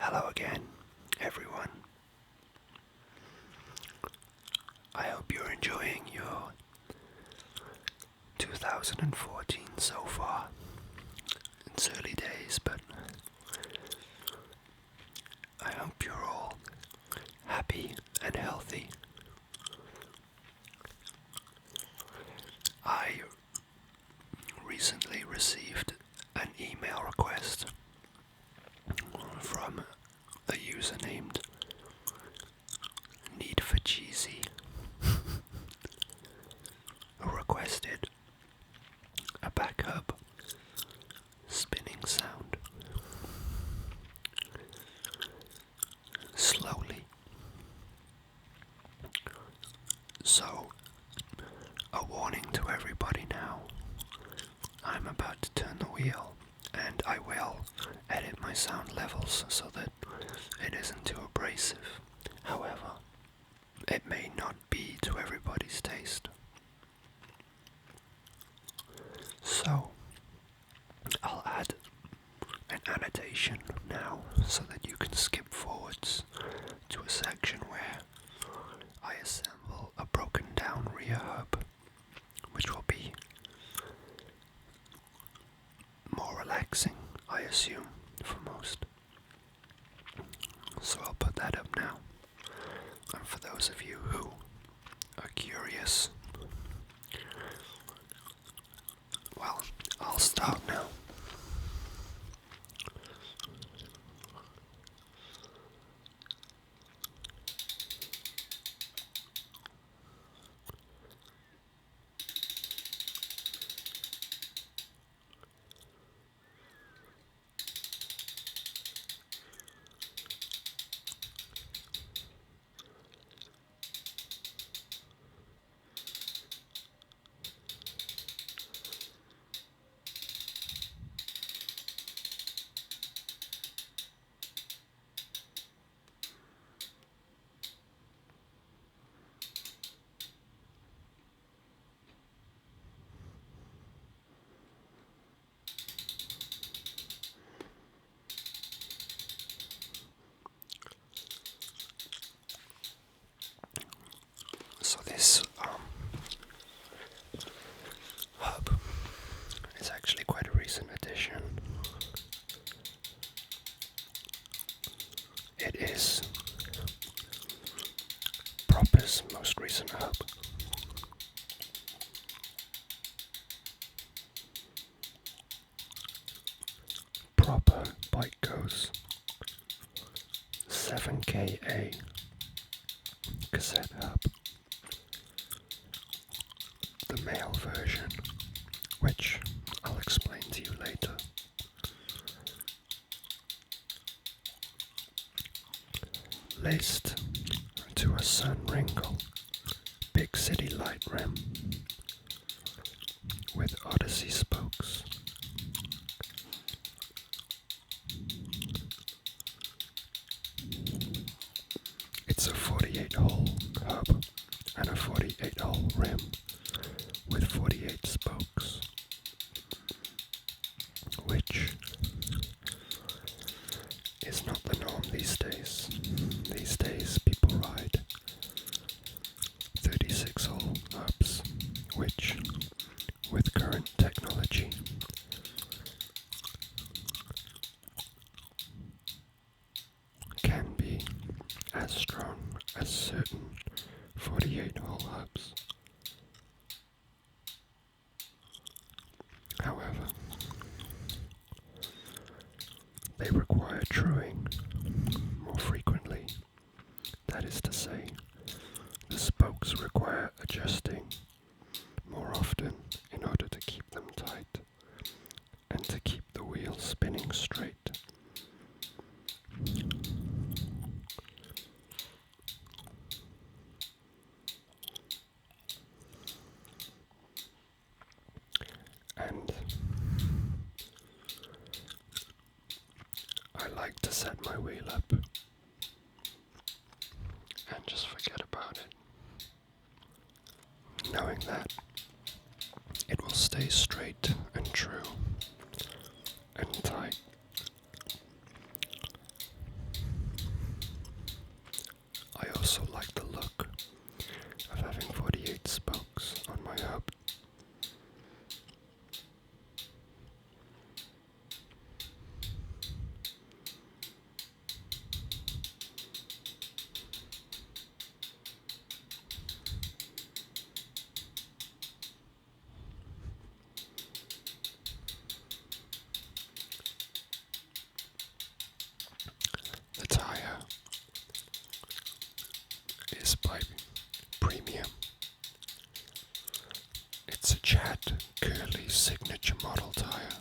Hello again, everyone. I hope you're enjoying your 2014 so far. It's early days, but I hope you're all happy and healthy. I recently received an email request from a user named Need for Cheesy who requested a backup spinning sound slowly. So, a warning to everybody now. I'm about to turn the wheel, and I will edit my sound levels so that it isn't too abrasive. However, it may not be to everybody's taste. So, I'll add an annotation now so that you can skip forwards to a section where I assemble a broken down rear hub, which will be more relaxing, I assume, for most. So I'll put that up now. And for those of you who are curious, well, I'll start now. So this hub is actually quite a recent addition. It is Proper's most recent hub. Proper bike goes 7KA cassette hub. The male version, which I'll explain to you later. Laced to a sun wrinkle, big city light rim with Odyssey spokes. It's a 48-hole hub and a 48-hole rim with 48 spokes, which is not the norm these days. These days people ride 36-hole hubs, which, with current technology, can be as strong as certain 48-hole hubs. However, they require truing more frequently. That is to say, the spokes require adjusting more often in order to keep them tight and to keep the wheel spinning straight. And I like to set my wheel up and just forget about it, knowing that it will stay straight and true and tight. also like the look of having 48 spokes on my hub. The tire is by Premium. It's a Chad Curly signature model tire,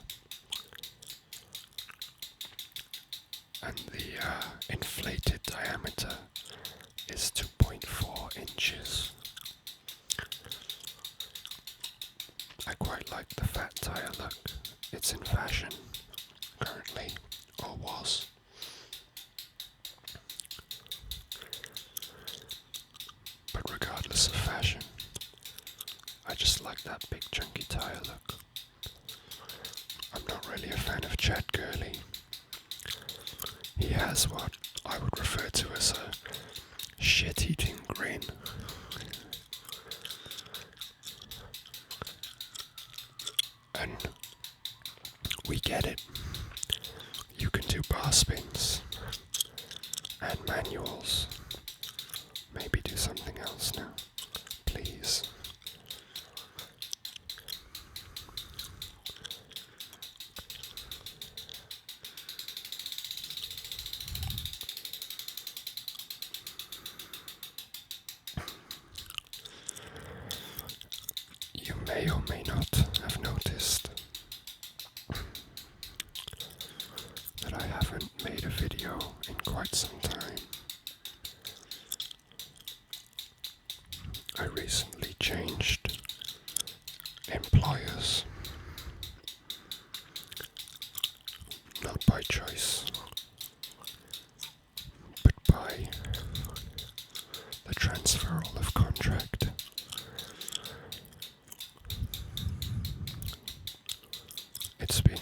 and the inflated diameter is 2.4 inches. I quite like the fat tire look. It's in fashion currently, or was. But regardless of fashion, I just like that big chunky tire look. I'm not really a fan of Chad Gurley. He has what I would refer to as a shit-eating grin. And we get it. You can do bar spins and manuals. Maybe do something else now, please. You may or may not have noticed that I haven't made a video in quite some time. I recently changed employers, not by choice, but by the transferal of contract. It's been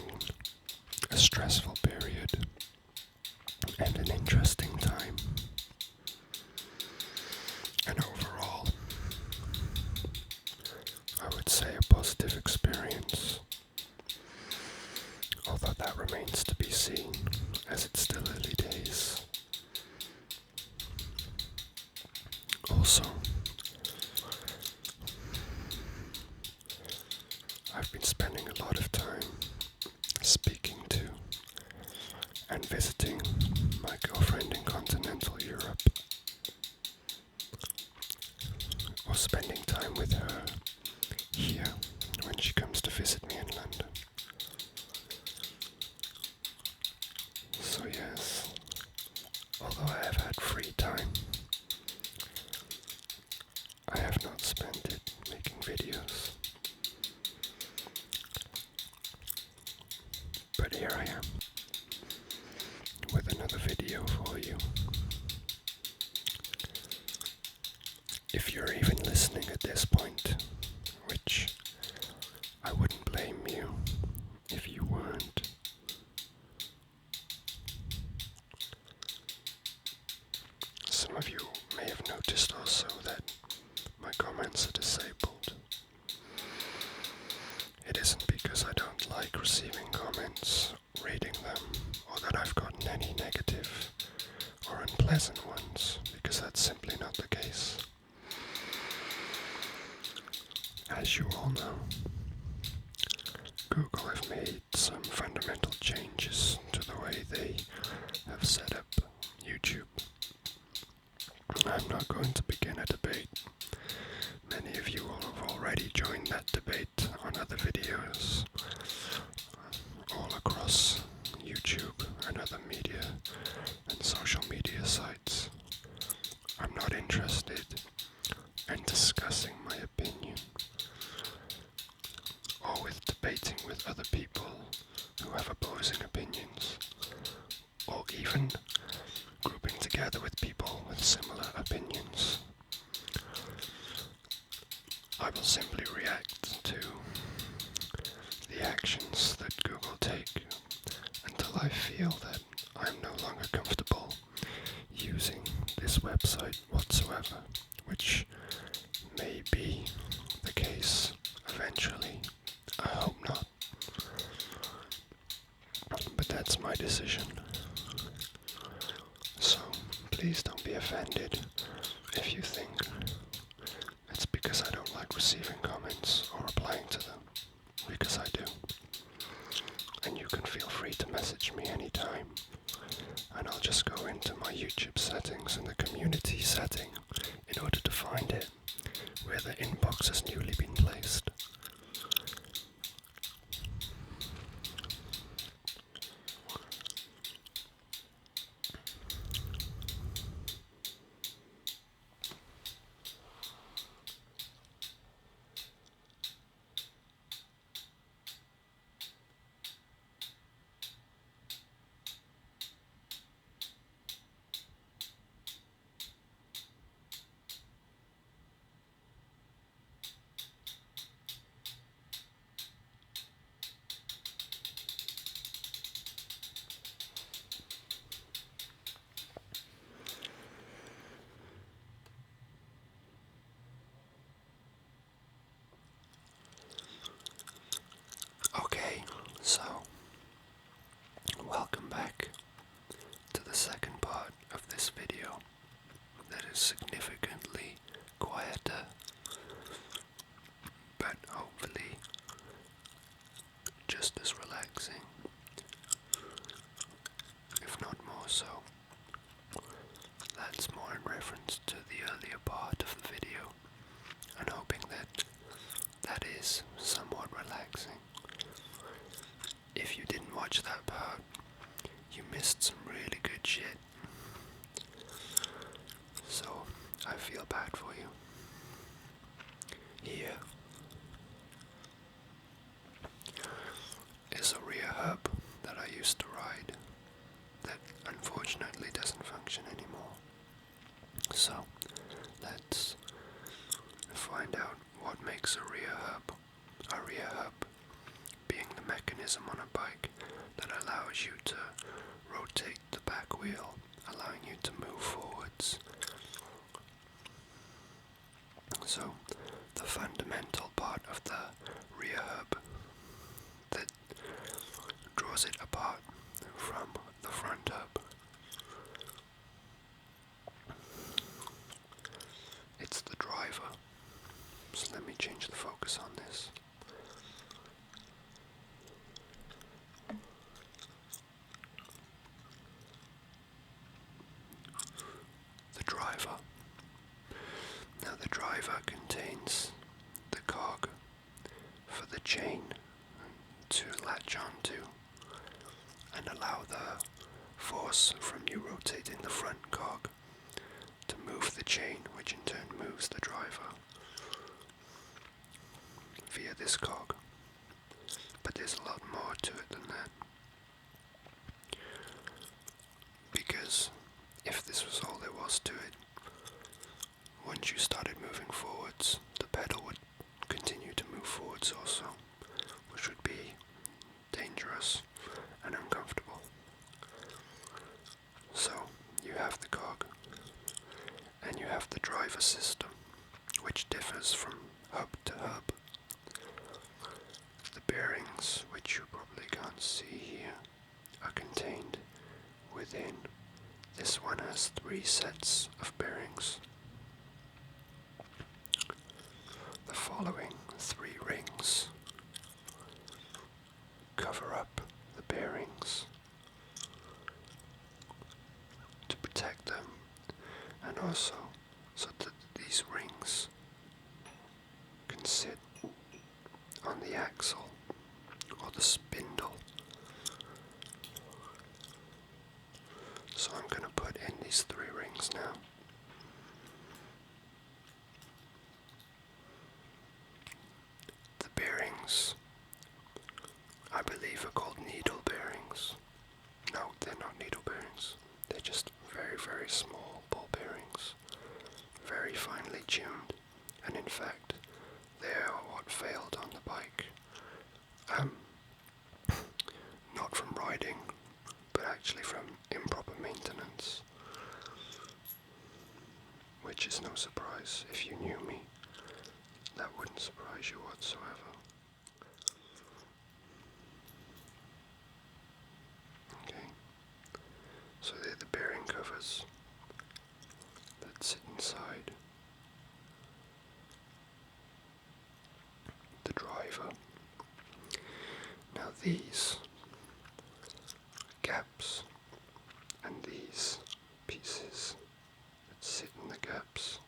a stressful period and an interesting time, and overall, I would say a positive experience, although that remains to be seen as it's still early days. Also, I've been spending a lot of time speaking to and visiting my girlfriend in continental Europe, or spending time with her here when she comes to visit me in London. So yes, although I have had free time, I have not spent it making videos. But here I am, with another video for you. If you're even listening at this point, which I wouldn't blame you if you weren't. Some of you may have noticed also that my comments are disabled. It isn't because I don't like receiving comments, reading them, or that I've gotten any negative or unpleasant ones, because that's simply not the case. As you all know, Google have made some fundamental changes to the way they have set up YouTube. I'm not going to begin a debate. Many of you have already joined that debate on other videos, all across YouTube and other media and social media sites. I'm not interested in discussing my opinion or with debating with other people who have opposing opinions, or even grouping together with people with similar opinions. I will simply react to the actions that Google take until I feel that I'm no longer comfortable using this website whatsoever. please don't be offended if you think it's because I don't like receiving comments or replying to them, because I do. And you can feel free to message me anytime, and I'll just go into my YouTube settings in the community setting in order to find it, where the inbox has newly been placed. Okay, so welcome back to the second part of this video that is significantly quieter, but hopefully just as relaxing, if not more so. That's more in reference to the earlier part of the video, and hoping that that is somewhat relaxing. If you didn't watch that part, you missed some really good shit. So, I feel bad for you. Here is a rear hub that I used to ride that unfortunately doesn't function anymore. So, let's find out what makes a rear hub. A rear hub being the mechanism on a bike that allows you to rotate the back wheel, allowing you to move forwards. So, the fundamental part of the rear hub that draws it apart from the front hub, it's the driver. So let me change the focus on this. The driver. Now the driver contains the cog for the chain to latch onto and allow the force from you rotating the front cog to move the chain, which in turn moves the driver via this cog. But there's a lot more to it than that, because if this was all there was to it, once you started moving forwards, the pedal would continue to move forwards also, which would be dangerous and uncomfortable. So, you have the cog, and you have the driver system, which differs from hub to hub. The bearings, which you probably can't see here, are contained within. This one has 3 sets of bearings. The following 3 rings cover up the bearings to protect them, and also so that these rings can sit on the axle or the spindle. So I'm going to put in these 3 rings now. The bearings, I believe, are called needle bearings. No, they're not needle bearings. They're just very, very small ball bearings, very finely tuned, and in fact, they are what failed on the bike. Not from riding, but actually from improper maintenance, which is no surprise. If you knew me, that wouldn't surprise you whatsoever. Okay, so they're the bearing covers, these gaps and these pieces that sit in the gaps.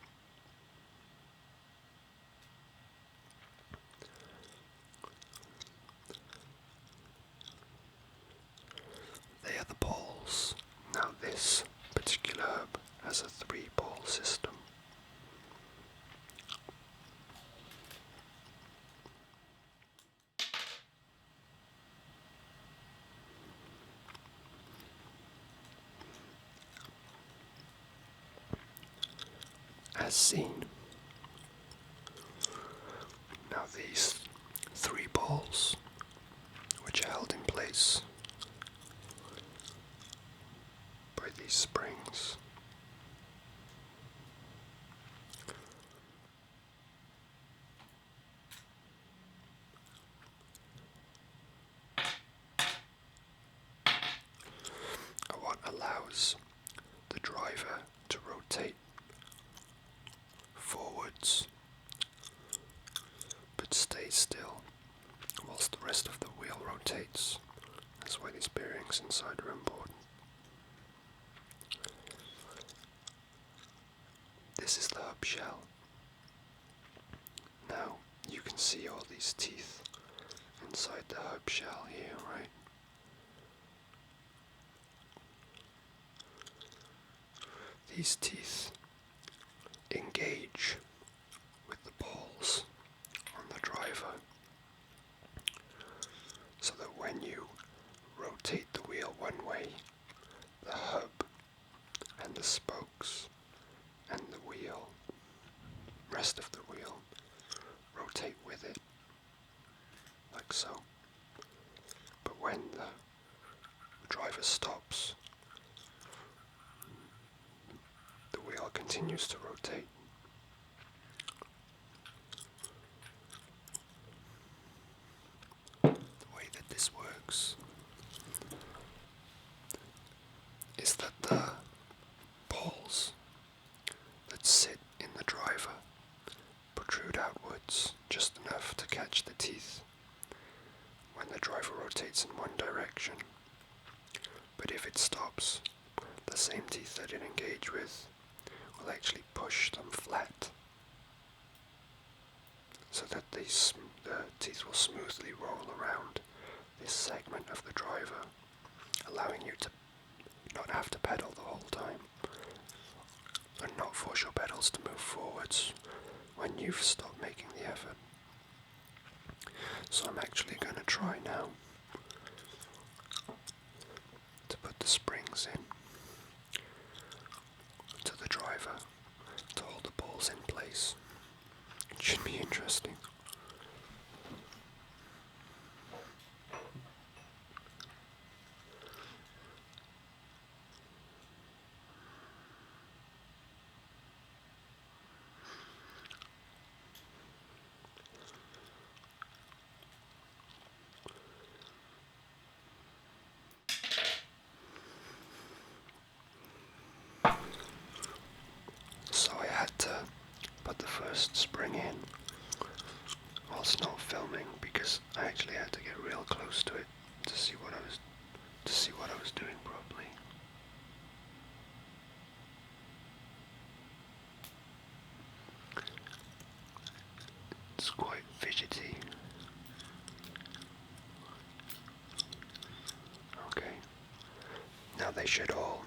They are the balls. Now this particular hub has a 3-ball system. As seen. Now these 3 balls, which are held in place by these springs, are what allows the driver to rotate forwards but stay still whilst the rest of the wheel rotates. That's why these bearings inside are important. This is the hub shell. Now you can see all these teeth inside the hub shell here, right? These teeth engage with the balls on the driver, so that when you rotate the wheel one way, the hub and the spokes and the wheel, rest of the wheel, rotate with it, like so. But when the driver stops, the wheel continues to rotate. The way that this works is that the balls that sit in the driver protrude outwards just enough to catch the teeth when the driver rotates in one direction. But if it stops, the same teeth that it engaged with will actually push them flat, so that the teeth will smoothly roll around this segment of the driver, allowing you to not have to pedal the whole time, and not force your pedals to move forwards when you've stopped making the effort. So I'm actually going to try now to put the springs in to the driver to hold the balls in place. It should be interesting. So I had to put the first spring in whilst not filming, because I actually had to get real close to it to see what I was doing properly. It's quite fidgety. Okay. Now they should all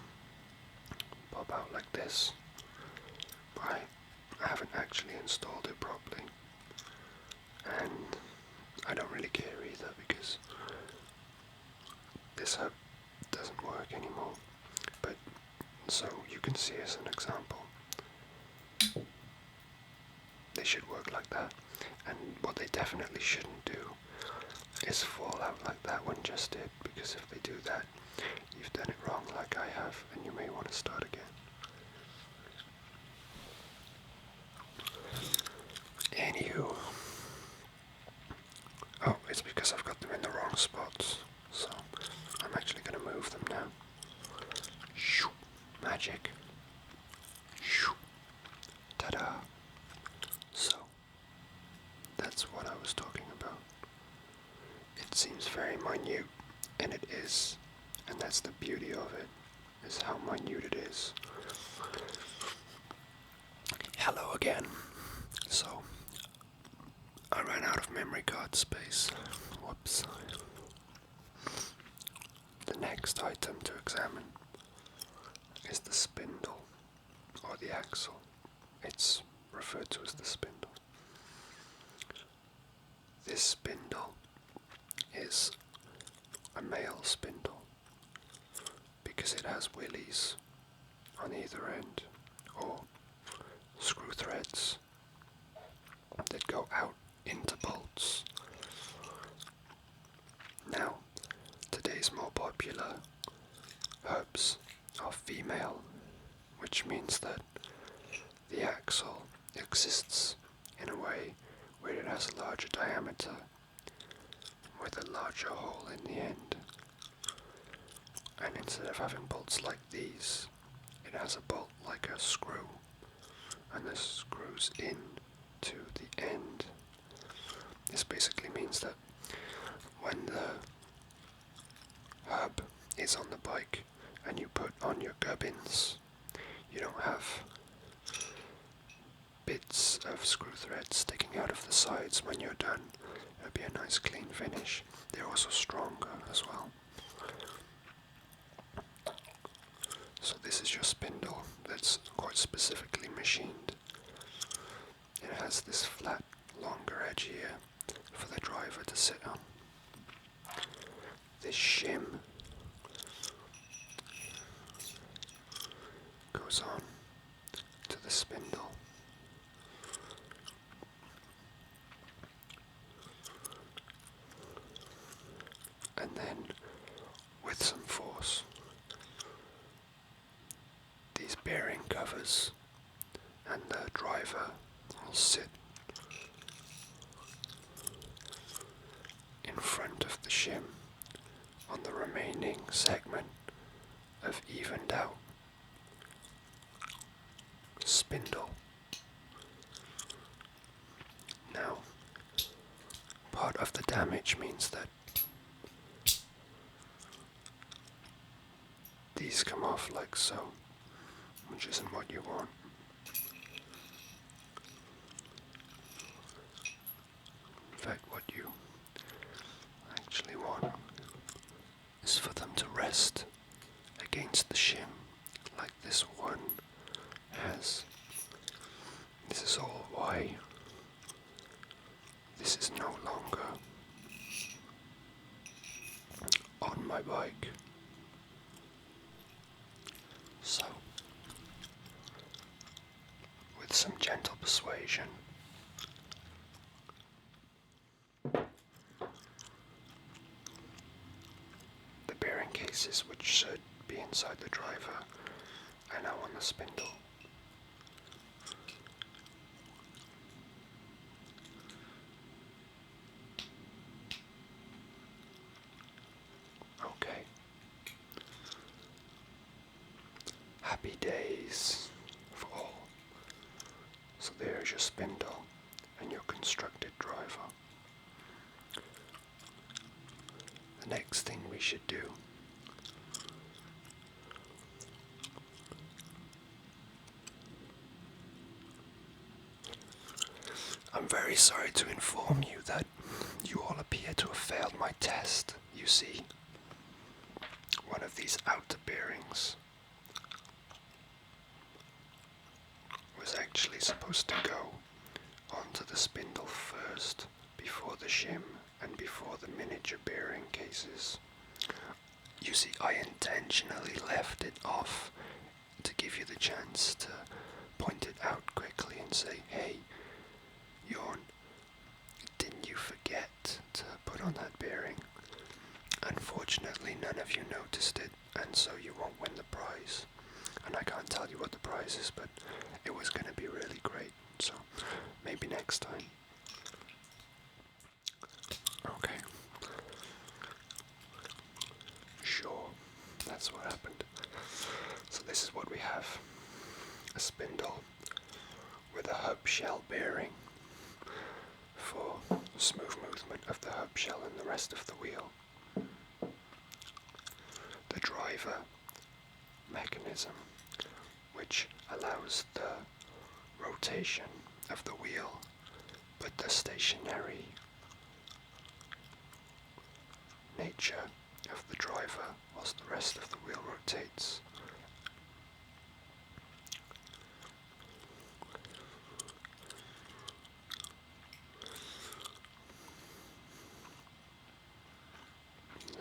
pop out like this. But I haven't actually installed it properly. And I don't really care either, because this hub doesn't work anymore. But so you can see as an example, they should work like that. And what they definitely shouldn't do is fall out like that one just did, because if they do that, you've done it wrong like I have, and you may want to start again. Anywho, oh, it's because I've got them in the wrong spots, so I'm actually going to move them now. Shoo, magic. Shoo, ta-da. So, that's what I was talking about. It's seems very minute, and it is, and that's the beauty of it, is how minute it is. Hello again. So, I ran out of memory card space. Whoops. The next item to examine is the spindle, or the axle. It's referred to as the spindle. This spindle is a male spindle because it has willies on either end, or screw threads that go out into bolts. Now, today's more popular hubs are female, which means that the axle exists in a way where it has a larger diameter with a larger hole in the end. And instead of having bolts like these, it has a bolt like a screw, and this screws in to the end. This basically means that when the hub is on the bike and you put on your gubbins, you don't have bits of screw thread sticking out of the sides when you're done. It'll be a nice clean finish. They're also stronger as well. So this is your spindle that's quite specifically machined. It has this flat, longer edge here for the driver to sit on. This shim goes on to the spindle. And then, with some force, these bearing covers and the driver will sit in front of the shim on the remaining segment of evened out spindle. Now, part of the damage means that these come off like so, which isn't what you want. In fact, what you actually want is for them to rest against the shim, like this one has. This is all why this is no longer on my bike. So, with some gentle persuasion, the bearing cases, which should be inside the driver, are now on the spindle. Okay. Happy days for all. So there's your spindle and your constructed driver. The next thing we should do I'm very sorry to inform you that you all appear to have failed my test. You see, one of these outer bearings was actually supposed to go onto the spindle first, before the shim and before the miniature bearing cases. You see, I intentionally left it off to give you the chance to point it out quickly and say, hey, Jorn, didn't you forget to put on that bearing? Unfortunately, none of you noticed it, and so you won't win the prize. And I can't tell you what the prize is, but it was going to be really great, so maybe next time. Okay. Sure, that's what happened. So this is what we have. A spindle with a hub shell bearing for smooth movement of the hub shell and the rest of the wheel. The driver mechanism, which allows the rotation of the wheel, but the stationary nature of the driver whilst the rest of the wheel rotates.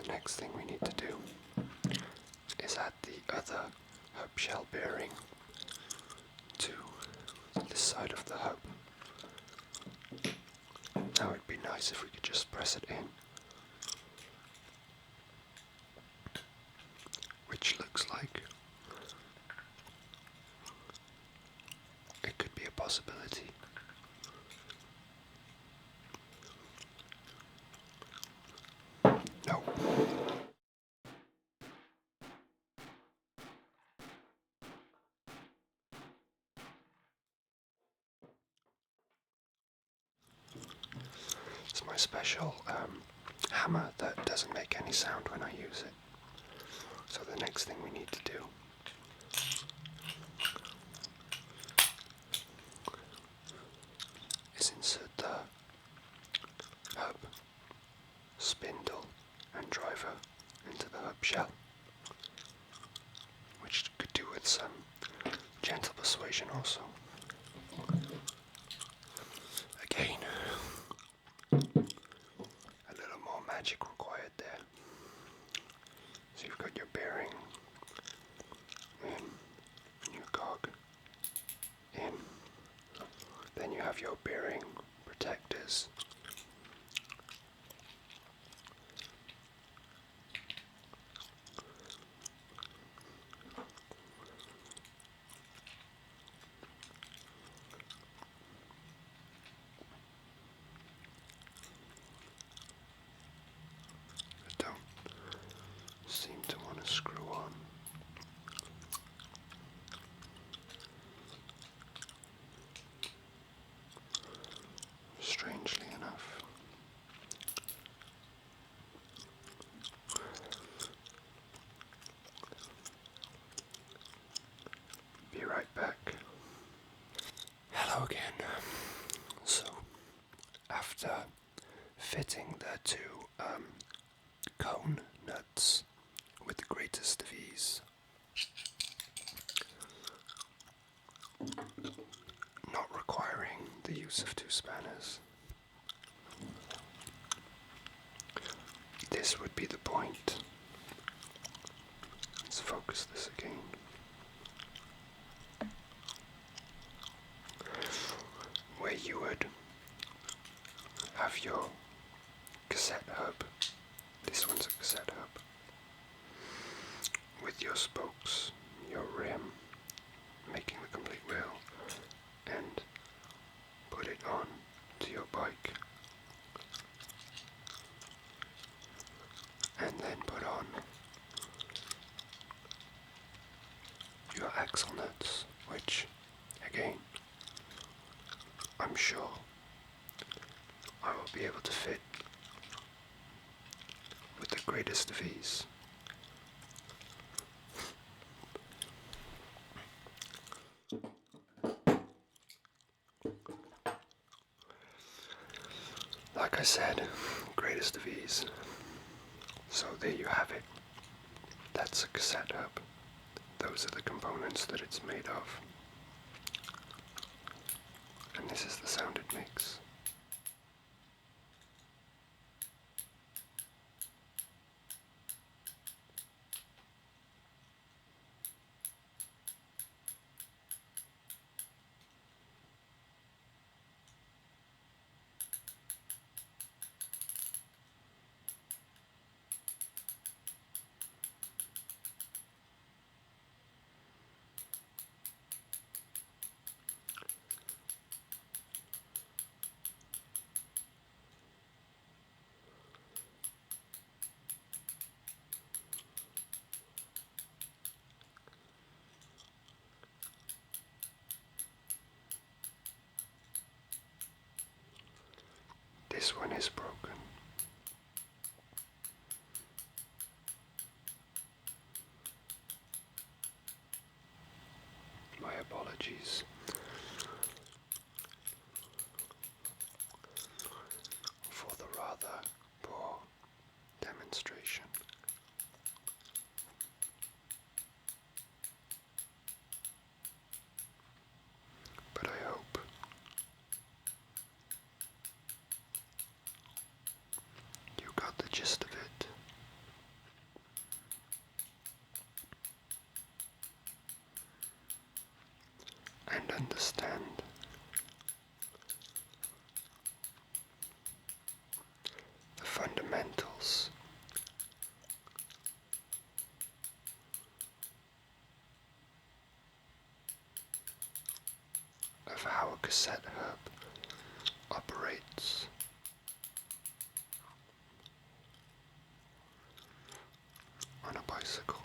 The next thing we need to do is add the other hub shell bearing to this side of the hub. Now it'd be nice if we could just press it in, which looks like it could be a possibility. No. It's my special hammer that doesn't make any sound when I use it. So the next thing we need to do is insert the hub, spindle and driver into the hub shell, which could do with some gentle persuasion also. Again, a little more magic required there. So you've got your bearing in, and your cog in. Then you have your bearing protectors. That don't seem to want to screw on. Strangely enough. Be right back. Hello again. So, after fitting the two cone nuts with the greatest of ease, not requiring the use of two spanners, this would be the point. Let's focus this again. Where you would have your cassette hub. This one's a cassette hub. With your spokes, your rim, making the complete wheel, and put it on to your bike. And then put on your axle nuts, which, again, I'm sure I will be able to fit with the greatest of ease. Like I said, greatest of ease. So there you have it. That's a cassette hub. Those are the components that it's made of. And this is the sound it makes. this one is broken. My apologies for the rather poor demonstration. But I hope you got the gist of it. And understand the fundamentals of how a cassette hub operates on a bicycle.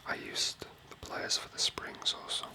I used the pliers for the springs also.